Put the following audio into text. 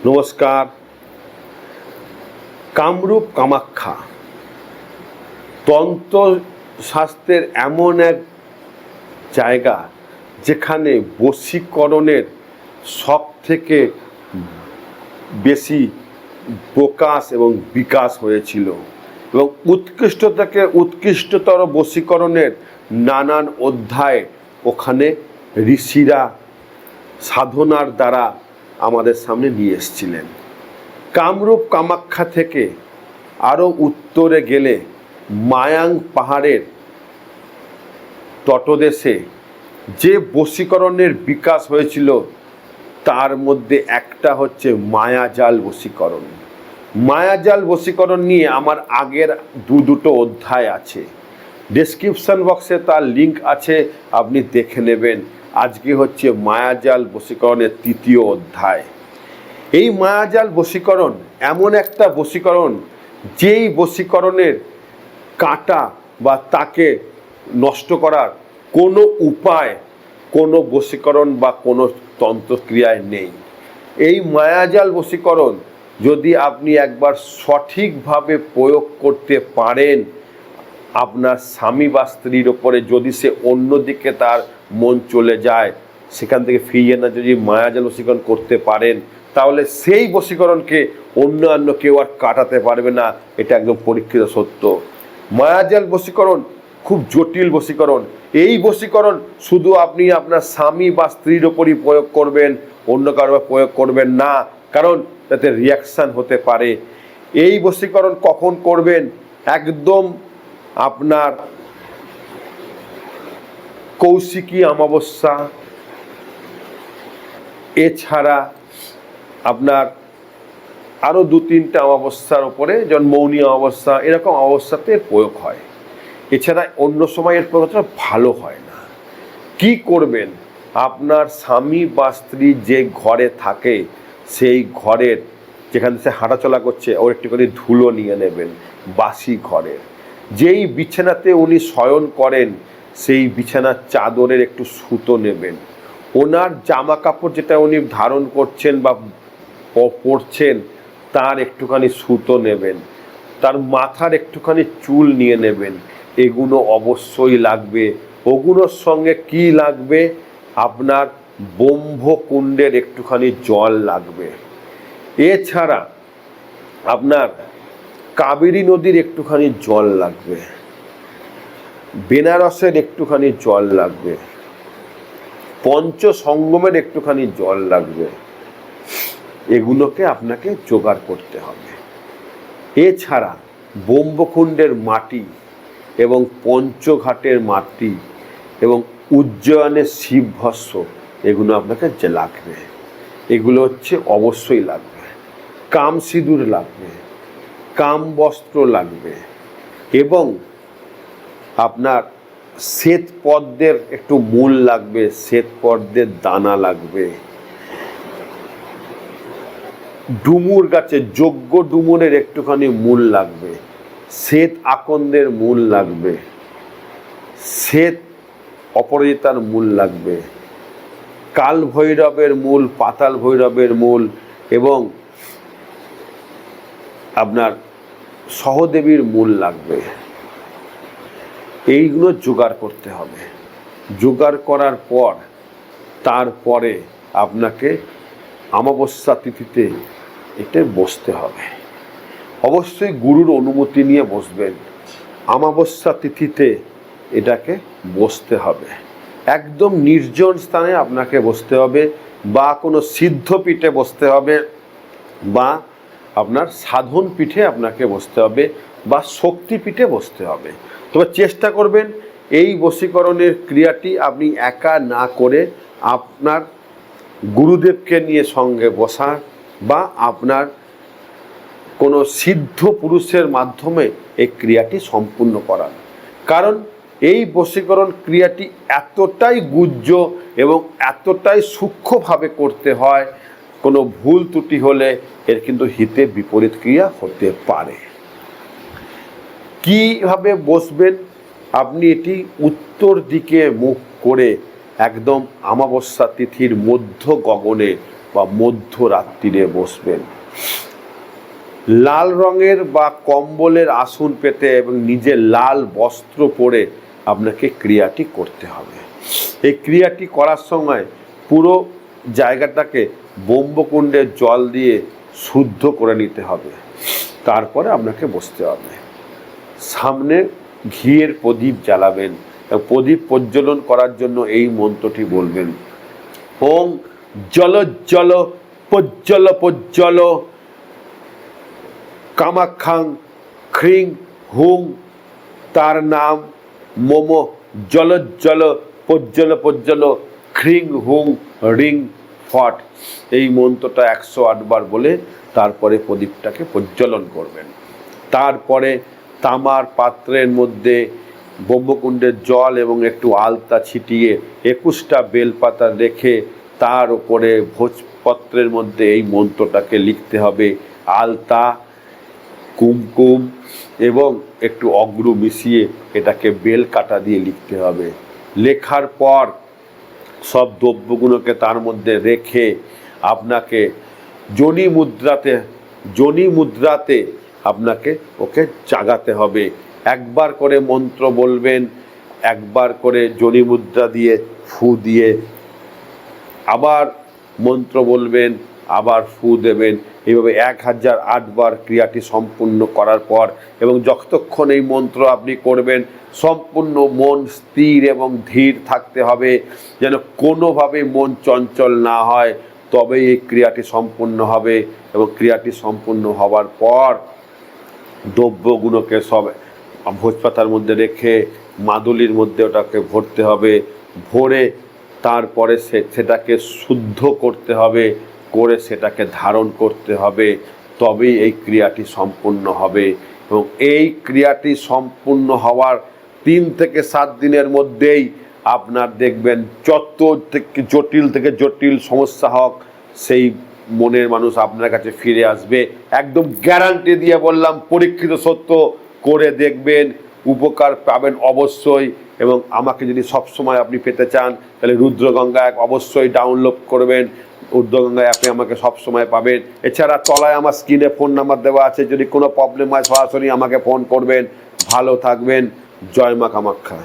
নমস্কার। কামরূপ কামাখ্যা তন্ত্র শাস্ত্রের এমন এক জায়গা যেখানে বশীকরণের সব থেকে বেশি প্রকাশ এবং বিকাশ হয়েছিল এবং উৎকৃষ্ট থেকে উৎকৃষ্টতর বশীকরণের নানান অধ্যায় ওখানে ঋষিরা সাধনার দ্বারা আমাদের সামনে নিয়ে এসেছিলেন। কামরূপ কামাখ্যা থেকে আরও উত্তরে গেলে মায়াং পাহাড়ের তটদেশে যে বশীকরণের বিকাশ হয়েছিল তার মধ্যে একটা হচ্ছে মায়াজাল বশীকরণ। মায়াজাল বশীকরণ নিয়ে আমার আগের দুটো অধ্যায় আছে, ডেসক্রিপশন বক্সে তার লিঙ্ক আছে, আপনি দেখে নেবেন। আজকে হচ্ছে মায়াজাল বশীকরণের তৃতীয় অধ্যায়। এই মায়াজাল বশীকরণ এমন একটা বশীকরণ যেই বশীকরণের কাটা বা তাকে নষ্ট করার কোনো উপায় কোনো বশীকরণ বা কোনো তন্ত্রক্রিয়ায় নেই। এই মায়াজাল বশীকরণ যদি আপনি একবার সঠিকভাবে প্রয়োগ করতে পারেন, আপনার স্বামী বা স্ত্রীর ওপরে যদি সে অন্যদিকে তার মন চলে যায়, সেখান থেকে ফিরিয়ে না যদি মায়াজাল বশীকরণ করতে পারেন, তাহলে সেই বশীকরণকে অন্য কেউ আর কাটাতে পারবে না। এটা একদম পরীক্ষিত সত্য। মায়াজাল বশীকরণ খুব জটিল বশীকরণ। এই বশীকরণ শুধু আপনি আপনার স্বামী বা স্ত্রীর ওপরই প্রয়োগ করবেন, অন্য কারো প্রয়োগ করবেন না, কারণ তাতে রিয়াকশান হতে পারে। এই বশীকরণ কখন করবেন? একদম আপনার কৌশিকী অমাবস্যা, এছাড়া আপনার আরও 2-3টা অমাবস্যার ওপরে, যেমন মৌনী অমাবস্যা, এরকম অমাবস্যাতে প্রয়োগ হয়। এছাড়া অন্য সময় এর প্রয়োগটা ভালো হয় না। কি করবেন? আপনার স্বামী বা স্ত্রী যে ঘরে থাকে সেই ঘরের যেখানে সে হাঁটাচলা করছে ওর একটুখানি ধুলো নিয়ে নেবেন। বাসি ঘরের যেই বিছানাতে উনি শয়ন করেন সেই বিছানার চাদরের একটু সুতো নেবেন। ওনার জামা কাপড় যেটা উনি ধারণ করছেন বা পরছেন তার একটুখানি সুতো নেবেন। তার মাথার একটুখানি চুল নিয়ে নেবেন। এগুলো অবশ্যই লাগবে। ওগুলোর সঙ্গে কি লাগবে? আপনার ব্রহ্মকুণ্ডের একটুখানি জল লাগবে। এছাড়া আপনার কাবেরী নদীর একটুখানি জল লাগবে, বেনারসের একটুখানি জল লাগবে, পঞ্চসঙ্গমের একটুখানি জল লাগবে। এগুলোকে আপনাকে জোগাড় করতে হবে। এছাড়া ব্রহ্মকুণ্ডের মাটি এবং পঞ্চঘাটের মাটি এবং উজ্জয়নের শিবভস্ম, এগুলো আপনাকে যে লাগবে। এগুলো হচ্ছে অবশ্যই লাগবে। কাম সিঁদুর লাগবে, কাম বস্ত্র লাগবে এবং আপনার শ্বেত পদ্মের একটু মূল লাগবে, শ্বেত পদ্মের দানা লাগবে। ডুমুর গাছের যজ্ঞ ডুমুরের একটুখানি মূল লাগবে, শ্বেত আকন্দের মূল লাগবে, শ্বেত অপরাজিতার মূল লাগবে, কাল ভৈরবের মূল, পাতাল ভৈরবের মূল এবং আপনার সহদেবীর মূল লাগবে। এইগুলো জোগাড় করতে হবে। জোগাড় করার পর তারপরে আপনাকে অমাবস্যা তিথিতে এটা বসতে হবে। অবশ্যই গুরুর অনুমতি নিয়ে বসবেন। অমাবস্যা তিথিতে এটাকে বসতে হবে। একদম নির্জন স্থানে আপনাকে বসতে হবে, বা কোনো সিদ্ধপীঠে বসতে হবে, বা আপনার সাধন পীঠে আপনাকে বসতে হবে, বা শক্তিপীঠে বসতে হবে। তবে চেষ্টা করবেন এই বশীকরণের ক্রিয়াটি আপনি একা না করে আপনার গুরুদেবকে নিয়ে সঙ্গে বসা বা আপনার কোনো সিদ্ধ পুরুষের মাধ্যমে এই ক্রিয়াটি সম্পূর্ণ করার। কারণ এই বশীকরণ ক্রিয়াটি এতটাই গুহ্য এবং এতটাই সূক্ষ্মভাবে করতে হয়, কোনো ভুল ত্রুটি হলে এর কিন্তু হিতে বিপরীত ক্রিয়া হতে পারে। কিভাবে বসবেন? আপনি এটি উত্তর দিকে মুখ করে একদম অমাবস্যা তিথির মধ্য গগনে বা মধ্যরাত্রিরে বসবেন। লাল রঙের বা কম্বলের আসন পেতে এবং নিজে লাল বস্ত্র পরে আপনাকে ক্রিয়াটি করতে হবে। এই ক্রিয়াটি করার সময় পুরো জায়গাটাকে ব্রহ্মকুণ্ডের জল দিয়ে শুদ্ধ করে নিতে হবে। তারপরে আপনাকে বসতে হবে। সামনে ঘিয়ের প্রদীপ জ্বালাবেন। প্রদীপ প্রজ্বলন করার জন্য এই মন্ত্রটি বলবেন, ওং জল জল প্রজ্বল প্রজ্বল কামাখ্যাং খ্রিং হুং। তার নাম মম জল জল প্রজ্বল প্রজ্বল খ্রিং হুং রিং ফট। এই মন্ত্রটা 108 বার বলে তারপরে প্রদীপটাকে প্রজ্বলন করবেন। তারপরে তামার পাত্রের মধ্যে ব্রহ্মকুণ্ডের জল এবং একটু আলতা ছিটিয়ে 21টা বেলপাতা রেখে তার উপরে ভোজপত্রের মধ্যে এই মন্ত্রটাকে লিখতে হবে। আলতা, কুমকুম এবং একটু অগ্রু মিশিয়ে এটাকে বেল কাটা দিয়ে লিখতে হবে। লেখার পর সব দ্রব্যগুলোকে তার মধ্যে রেখে আপনাকে যোনি মুদ্রাতে আপনাকে ওকে জাগাতে হবে। একবার করে মন্ত্র বলবেন, একবার করে যোনি মুদ্রা দিয়ে ফু দিয়ে আবার মন্ত্র বলবেন, আবার ফু দেবেন। এইভাবে 1008 বার ক্রিয়াটি সম্পূর্ণ করার পর এবং যতক্ষণ এই মন্ত্র আপনি করবেন সম্পূর্ণ মন স্থির এবং ধীর থাকতে হবে, যেন কোনোভাবে মন চঞ্চল না হয়, তবেই এই ক্রিয়াটি সম্পূর্ণ হবে। এবং ক্রিয়াটি সম্পূর্ণ হওয়ার পর দ্রব্যগুলোকে সব ভোজপাতার মধ্যে রেখে মাদুলির মধ্যে ওটাকে ভরতে হবে। ভরে তারপরে সেটাকে শুদ্ধ করতে হবে, করে সেটাকে ধারণ করতে হবে, তবেই এই ক্রিয়াটি সম্পূর্ণ হবে। এবং এই ক্রিয়াটি সম্পূর্ণ হওয়ার 3 থেকে 7 দিনের মধ্যেই আপনার দেখবেন যত থেকে জটিল সমস্যা হোক সেই মনের মানুষ আপনার কাছে ফিরে আসবে। একদম গ্যারান্টি দিয়ে বললাম, পরীক্ষিত সত্য। করে দেখবেন, উপকার পাবেন অবশ্যই। এবং আমাকে যদি সবসময় আপনি পেতে চান তাহলে রুদ্রগঙ্গা অ্যাপ অবশ্যই ডাউনলোড করবেন। রুদ্রগঙ্গা অ্যাপে আমাকে সবসময় পাবেন। এছাড়া তলায় আমার স্ক্রিনে ফোন নাম্বার দেওয়া আছে, যদি কোনো প্রবলেম হয় সরাসরি আমাকে ফোন করবেন। ভালো থাকবেন। জয় মা কামাখ্যা।